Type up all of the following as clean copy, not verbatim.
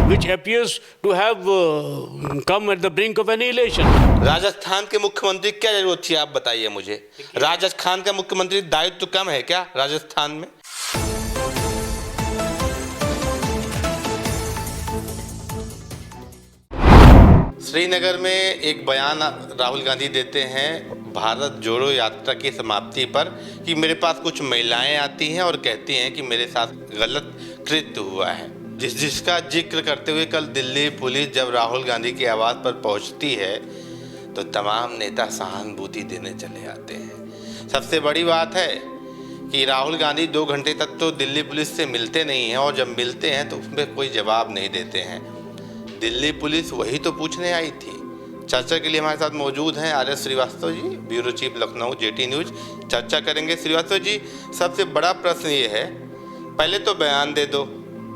which appears to have come at the brink of annihilation. Rajasthan के मुख्यमंत्री क्या जरूरत थी, आप बताइए मुझे। राजस्थान का मुख्यमंत्री दायित्व कम है क्या राजस्थान में? श्रीनगर में एक बयान राहुल गांधी देते हैं भारत जोड़ो यात्रा की समाप्ति पर कि मेरे पास कुछ महिलाएं आती हैं और कहती हैं कि मेरे साथ गलत कृत्य हुआ है, जिसका जिक्र करते हुए कल दिल्ली पुलिस जब राहुल गांधी के आवास पर पहुंचती है तो तमाम नेता सहानुभूति देने चले आते हैं। सबसे बड़ी बात है कि राहुल गांधी 2 घंटे तक तो दिल्ली पुलिस से मिलते नहीं हैं और जब मिलते हैं तो उसमें कोई जवाब नहीं देते हैं। दिल्ली पुलिस वही तो पूछने आई थी। चर्चा के लिए हमारे साथ मौजूद हैं R S Srivastava ji, bureau chief Lucknow, JT news. चर्चा करेंगे। श्रीवास्तव जी, सबसे बड़ा प्रश्न ये है, पहले तो बयान दे दो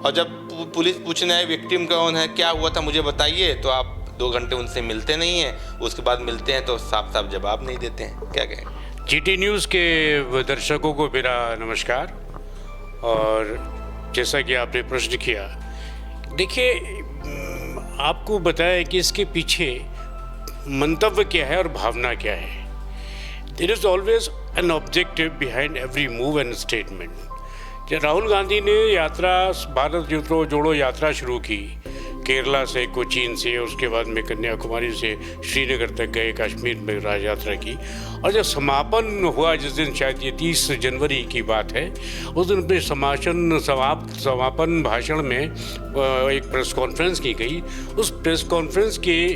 और जब पुलिस पूछने आए विक्टिम कौन है, क्या हुआ था मुझे बताइए, तो आप 2 घंटे उनसे मिलते नहीं हैं, उसके बाद मिलते हैं तो साफ साफ जवाब नहीं देते हैं। क्या कहें? जीटी न्यूज़ के दर्शकों को मेरा नमस्कार। और जैसा कि आपने प्रश्न किया, देखिए आपको बताया कि इसके पीछे मंतव्य क्या है और भावना क्या है। There is always an objective behind every move and statement. जब राहुल गांधी ने यात्रा भारत जोड़ो यात्रा शुरू की, केरला से, कोचीन से, उसके बाद में कन्याकुमारी से श्रीनगर तक गए, कश्मीर में राज यात्रा की, और जब समापन हुआ जिस दिन, शायद ये 30 जनवरी की बात है, उस दिन अपने समापन भाषण में एक प्रेस कॉन्फ्रेंस की गई। उस प्रेस कॉन्फ्रेंस के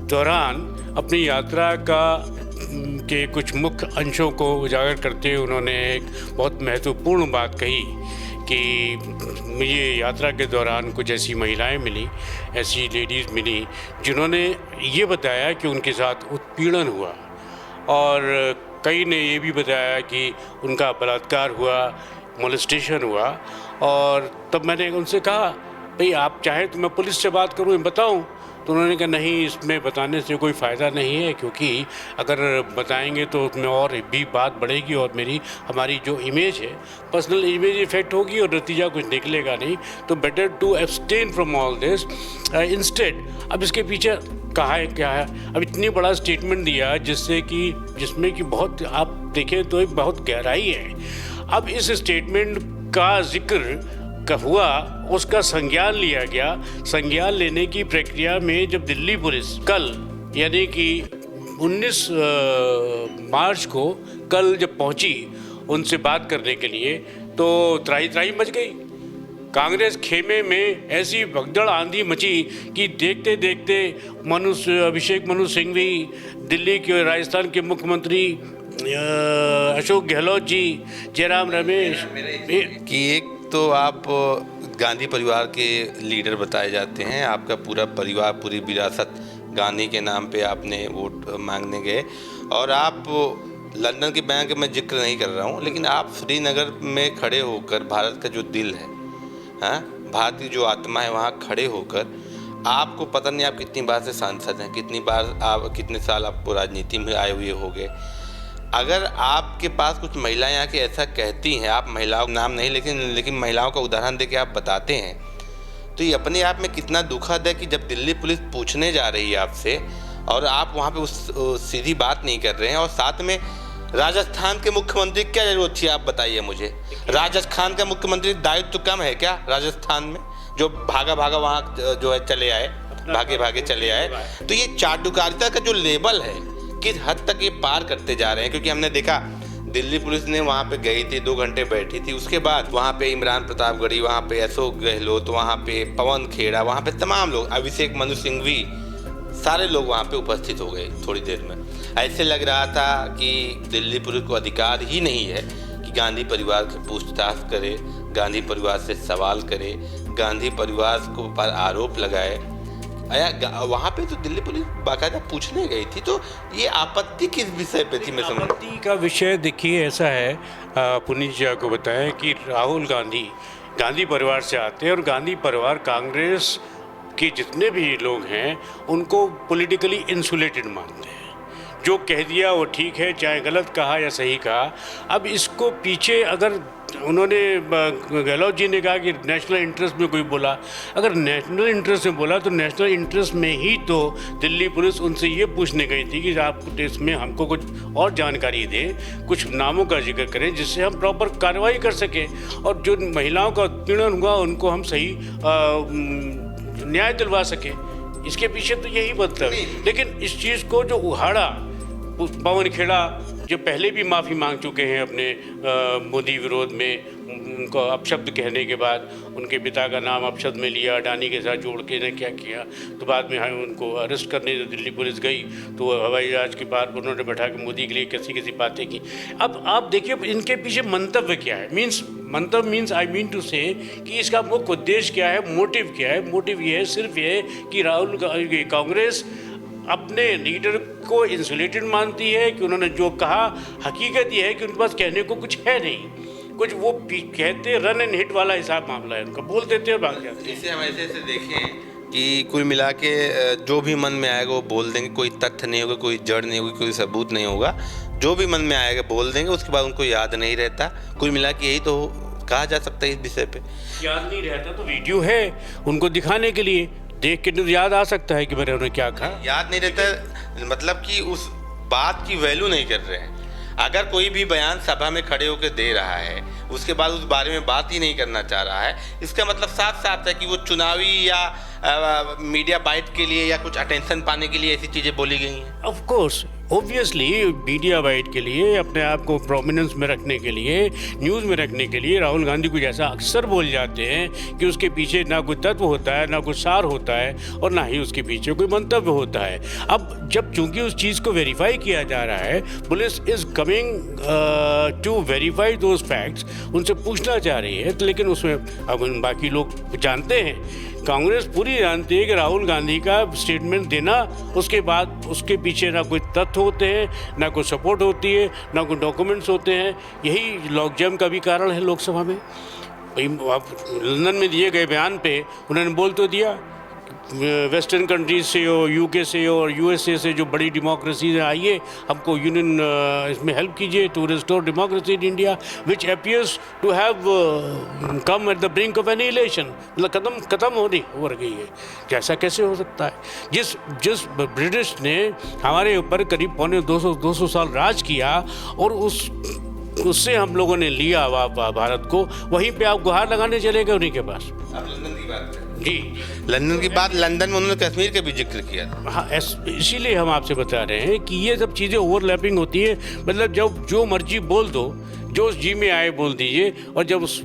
दौरान अपनी यात्रा के कुछ मुख्य अंशों को उजागर करते हुए उन्होंने एक बहुत महत्वपूर्ण बात कही कि मुझे यात्रा के दौरान कुछ ऐसी महिलाएं मिली, ऐसी लेडीज़ मिली जिन्होंने ये बताया कि उनके साथ उत्पीड़न हुआ, और कई ने ये भी बताया कि उनका बलात्कार हुआ, मोलेस्टेशन हुआ। और तब मैंने उनसे कहा, भाई आप चाहें तो मैं पुलिस से बात करूँ, बताऊँ? तो उन्होंने कहा नहीं, इसमें बताने से कोई फ़ायदा नहीं है, क्योंकि अगर बताएंगे तो उसमें और भी बात बढ़ेगी और हमारी जो इमेज है, पर्सनल इमेज इफेक्ट होगी और नतीजा कुछ निकलेगा नहीं। तो better to abstain from all this instead. अब इसके पीछे कहा है क्या है? अब इतनी बड़ा स्टेटमेंट दिया जिसमें कि बहुत, आप देखें तो एक बहुत गहराई है। अब इस स्टेटमेंट का जिक्र हुआ, उसका संज्ञान लिया गया। संज्ञान लेने की प्रक्रिया में जब दिल्ली पुलिस कल, यानी कि 19 मार्च को कल जब पहुंची उनसे बात करने के लिए, तो त्राही मच गई। कांग्रेस खेमे में ऐसी भगदड़ आंधी मची कि देखते देखते अभिषेक मनु सिंघवी, दिल्ली के राजस्थान के मुख्यमंत्री अशोक गहलोत जी, जयराम रमेश कि एक तो आप गांधी परिवार के लीडर बताए जाते हैं, आपका पूरा परिवार, पूरी विरासत गांधी के नाम पे आपने वोट मांगने गए, और आप लंदन के बैंक में जिक्र नहीं कर रहा हूँ, लेकिन आप श्रीनगर में खड़े होकर भारत का जो दिल है, हाँ, भारत की जो आत्मा है, वहाँ खड़े होकर आपको पता नहीं आप कितनी बार से सांसद हैं, कितने साल आप राजनीति में आए हुए होंगे। अगर आपके पास कुछ महिलाएं आके ऐसा कहती हैं, आप महिलाओं का नाम नहीं लेकिन महिलाओं का उदाहरण देके आप बताते हैं, तो ये अपने आप में कितना दुखद है कि जब दिल्ली पुलिस पूछने जा रही है आपसे और आप वहाँ पे उस सीधी बात नहीं कर रहे हैं। और साथ में राजस्थान के मुख्यमंत्री क्या जरूरत थी, आप बताइए मुझे। राजस्थान का मुख्यमंत्री दायित्व कम है क्या राजस्थान में, जो भागा वहाँ जो है चले आए, भागे चले आए? तो ये चाटुकारिता का जो लेवल है, किस हद तक ये पार करते जा रहे हैं? क्योंकि हमने देखा दिल्ली पुलिस ने वहाँ पे गई थी, 2 घंटे बैठी थी, उसके बाद वहाँ पे इमरान प्रतापगढ़ी, वहाँ पे अशोक गहलोत, वहाँ पे पवन खेड़ा, वहाँ पे तमाम लोग, अभिषेक मनु सिंघवी, सारे लोग वहाँ पे उपस्थित हो गए थोड़ी देर में। ऐसे लग रहा था कि दिल्ली पुलिस को अधिकार ही नहीं है कि गांधी परिवार की पूछताछ करे, गांधी परिवार से सवाल करे, गांधी परिवार को पर आरोप लगाए। वहाँ पे तो दिल्ली पुलिस बाकायदा पूछने गई थी। तो ये आपत्ति किस विषय पे थी? मैं आपत्ति का विषय देखिए ऐसा है, पुनीत जी को बताएं कि राहुल गांधी परिवार से आते हैं, और गांधी परिवार कांग्रेस के जितने भी लोग हैं उनको पॉलिटिकली इंसुलेटेड मानते हैं। जो कह दिया वो ठीक है, चाहे गलत कहा या सही कहा। अब इसको पीछे अगर उन्होंने गहलोत जी ने कहा कि नेशनल इंटरेस्ट में कोई बोला, अगर नेशनल इंटरेस्ट में बोला तो नेशनल इंटरेस्ट में ही तो दिल्ली पुलिस उनसे ये पूछने गई थी कि आप इसमें हमको कुछ और जानकारी दें, कुछ नामों का जिक्र करें जिससे हम प्रॉपर कार्रवाई कर सकें और जो महिलाओं का उत्पीड़न हुआ उनको हम सही न्याय दिलवा सकें। इसके पीछे तो यही मतलब है। लेकिन इस चीज़ को जो उहाड़ा पवन खेड़ा, जो पहले भी माफ़ी मांग चुके हैं अपने मोदी विरोध में, उनको अपशब्द कहने के बाद उनके पिता का नाम अपशब्द में लिया, अडानी के साथ जोड़ के ने क्या किया, तो बाद में उनको अरेस्ट करने जो दिल्ली पुलिस गई तो हवाई जहाज के पार उन्होंने बैठा के मोदी के लिए कैसी कैसी बातें की। अब आप देखिए इनके पीछे मंतव्य क्या है, मंतव्य मीन्स आई मीन टू से कि इसका मुख्य उद्देश्य क्या है, मोटिव क्या है। मोटिव ये है, सिर्फ ये कि राहुल कांग्रेस अपने लीडर को इंसुलेटेड मानती है कि उन्होंने जो कहा, हकीकत ये है कि उनके पास कहने को कुछ है नहीं, कुछ वो कहते रन एंड हिट वाला हिसाब मामला है उनका, बोल देते हैं भाग जाते हैं। इसे हम ऐसे देखें कि कुल मिला के जो भी मन में आएगा वो बोल देंगे, कोई तथ्य नहीं होगा, कोई जड़ नहीं होगी, कोई सबूत नहीं होगा, जो भी मन में आएगा बोल देंगे, उसके बाद उनको याद नहीं रहता। कुल मिला के यही तो कहा जा सकता है इस विषय पे। याद नहीं रहता तो वीडियो है उनको दिखाने के लिए, देख के तो याद आ सकता है कि मैंने उन्हें क्या कहा। याद नहीं रहता मतलब कि उस बात की वैल्यू नहीं कर रहे हैं। अगर कोई भी बयान सभा में खड़े होकर दे रहा है, उसके बाद उस बारे में बात ही नहीं करना चाह रहा है, इसका मतलब साफ साफ है कि वो चुनावी या मीडिया बाइट के लिए या कुछ अटेंशन पाने के लिए ऐसी चीज़ें बोली गई हैं। Of course, obviously media byte के लिए, अपने आप को प्रोमिनेंस में रखने के लिए, न्यूज़ में रखने के लिए राहुल गांधी कुछ ऐसा अक्सर बोल जाते हैं कि उसके पीछे ना कोई तत्व होता है, ना कोई सार होता है और ना ही उसके पीछे कोई मंतव्य होता है। अब जब चूंकि उस चीज़ को वेरीफाई किया जा रहा है, police is coming to verify those facts, उनसे पूछना चाह रही है, तो लेकिन उसमें अब बाकी लोग जानते हैं, कांग्रेस पूरी जानती है कि राहुल गांधी का स्टेटमेंट देना, उसके बाद उसके पीछे ना कोई तथ्य होते हैं, ना कोई सपोर्ट होती है, ना कोई डॉक्यूमेंट्स होते हैं। यही लॉकजम का भी कारण है लोकसभा में। लंदन में दिए गए बयान पे उन्होंने बोल तो दिया, वेस्टर्न कंट्रीज से हो, यूके से हो और यूएसए से जो बड़ी डेमोक्रेसी है, आइए हमको यूनियन इसमें हेल्प कीजिए to restore democracy in India which appears to have come at the brink of annihilation, मतलब खत्म हो रही है। कैसा कैसे हो सकता है? जिस ब्रिटिश ने हमारे ऊपर करीब पौने 200 साल राज किया और उससे हम लोगों ने लिया भारत को, वहीं पे आप गुहार लगाने चले गए उन्हीं के पास। अब लंदन की बात जी, लंदन की बात, लंदन में उन्होंने कश्मीर का भी जिक्र किया। हाँ, इसीलिए हम आपसे बता रहे हैं कि ये सब चीज़ें ओवरलैपिंग होती है। मतलब जब जो मर्जी बोल दो, जो जी में आए बोल दीजिए, और जब उस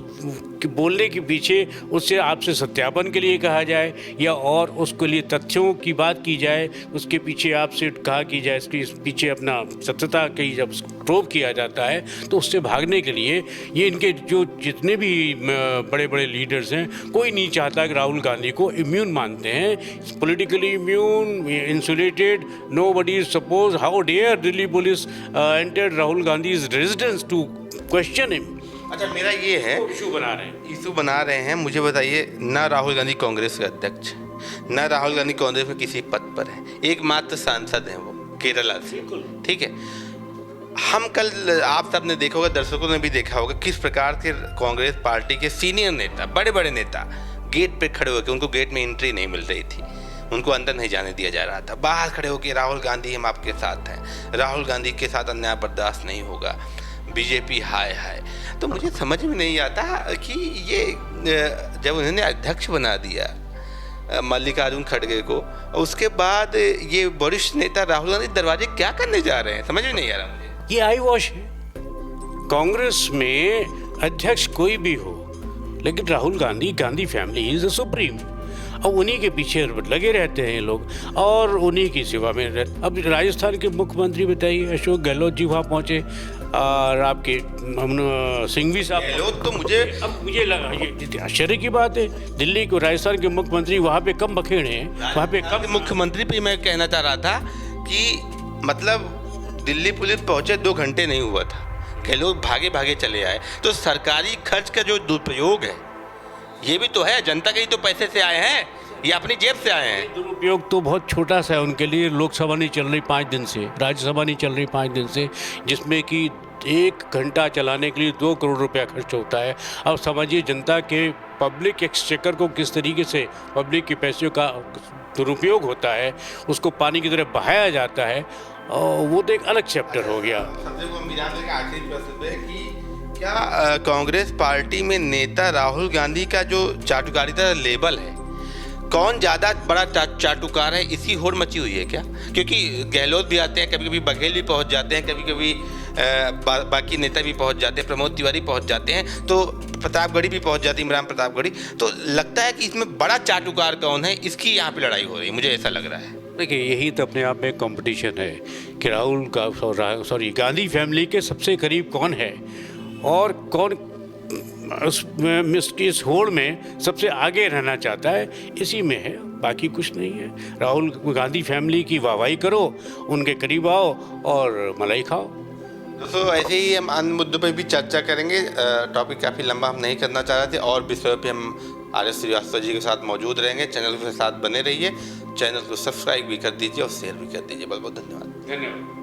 बोलने के पीछे उससे आपसे सत्यापन के लिए कहा जाए या और उसके लिए तथ्यों की बात की जाए, उसके पीछे आपसे कहा की जाए, इसके पीछे अपना सत्यता की जब प्रूव किया जाता है, तो उससे भागने के लिए ये इनके जो जितने भी बड़े बड़े लीडर्स हैं, कोई नहीं चाहता कि राहुल गांधी को इम्यून मानते हैं, politically immune, insulated, nobody suppose how dare Delhi police entered Rahul Gandhi's residence to question him. अच्छा, मेरा ये है, इशू बना रहे हैं। मुझे बताइए, ना राहुल गांधी कांग्रेस के अध्यक्ष, ना राहुल गांधी कांग्रेस में किसी पद पर है, एकमात्र सांसद हैं वो केरला से, ठीक है। हम कल, आप सब ने देखा होगा, दर्शकों ने भी देखा होगा, किस प्रकार से कांग्रेस पार्टी के सीनियर नेता, बड़े बड़े नेता गेट पे खड़े होकर, उनको गेट में एंट्री नहीं मिल रही थी, उनको अंदर नहीं जाने दिया जा रहा था, बाहर खड़े होकर राहुल गांधी हम आपके साथ हैं, राहुल गांधी के साथ अन्याय बर्दाश्त नहीं होगा, बीजेपी हाय हाय। तो मुझे समझ में नहीं आता कि ये जब उन्होंने अध्यक्ष बना दिया मल्लिकार्जुन खड़गे को, उसके बाद ये वरिष्ठ नेता राहुल गांधी दरवाजे क्या करने जा रहे हैं, समझ में नहीं आ रहा मुझे। ये आई वॉश है। कांग्रेस में अध्यक्ष कोई भी हो, लेकिन Rahul Gandhi family is the supreme, और उन्हीं के पीछे लगे रहते हैं लोग और उन्हीं की सेवा में रहते। अब राजस्थान के मुख्यमंत्री बताइए, अशोक गहलोत जी वहाँ पहुँचे, और आपके सिंघवी साहब, गहलोत तो मुझे लगा ये आश्चर्य की बात है, दिल्ली को राजस्थान के मुख्यमंत्री वहाँ पे कम बखेड़े हैं, वहाँ पे कम मुख्यमंत्री पे मैं कहना चाह रहा था कि मतलब दिल्ली पुलिस पहुँचे 2 घंटे नहीं हुआ था, गहलोत भागे भागे चले आए। तो सरकारी खर्च का जो दुरुपयोग है, ये भी तो है, जनता के ही तो पैसे से आए हैं, ये अपनी जेब से आए हैं। दुरुपयोग तो बहुत छोटा सा है उनके लिए। लोकसभा नहीं चल रही 5 दिन से, राज्यसभा नहीं चल रही 5 दिन से, जिसमें कि 1 घंटा चलाने के लिए 2 करोड़ रुपया खर्च होता है। अब समझिए जनता के पब्लिक एक्सचेकर को किस तरीके से पब्लिक के पैसों का दुरुपयोग होता है, उसको पानी की तरह बहाया जाता है, और वो तो एक अलग चैप्टर हो गया। सबसे को मिलाने का आखिरी प्रश्न है कि क्या कांग्रेस पार्टी में नेता राहुल गांधी का जो चाटुकारिता लेबल है, कौन ज़्यादा बड़ा चाटुकार है, इसी होड़ मची हुई है क्या? क्योंकि गहलोत भी आते हैं, कभी कभी बघेल भी पहुंच जाते हैं, कभी कभी बाकी नेता भी पहुंच जाते हैं, प्रमोद तिवारी पहुंच जाते हैं, तो प्रतापगढ़ी भी पहुंच जाती है, इमरान प्रतापगढ़ी। तो लगता है कि इसमें बड़ा चाटुकार कौन है, इसकी यहाँ पे लड़ाई हो रही है, मुझे ऐसा लग रहा है। देखिए, यही तो अपने आप में कंपटीशन है कि राहुल का गांधी फैमिली के सबसे करीब कौन है और कौन इस होड़ में सबसे आगे रहना चाहता है, इसी में है, बाकी कुछ नहीं है। राहुल गांधी फैमिली की वाहवाही करो, उनके करीब आओ और मलाई खाओ। दोस्तों, ऐसे ही हम अन्य मुद्दों पर भी चर्चा करेंगे। टॉपिक काफ़ी लंबा हम नहीं करना चाह रहे थे, और विषयों पे हम आर.एस. श्रीवास्तव जी के साथ मौजूद रहेंगे। चैनल के साथ बने रहिए, चैनल को सब्सक्राइब भी कर दीजिए और शेयर भी कर दीजिए। बहुत बहुत धन्यवाद। धन्यवाद।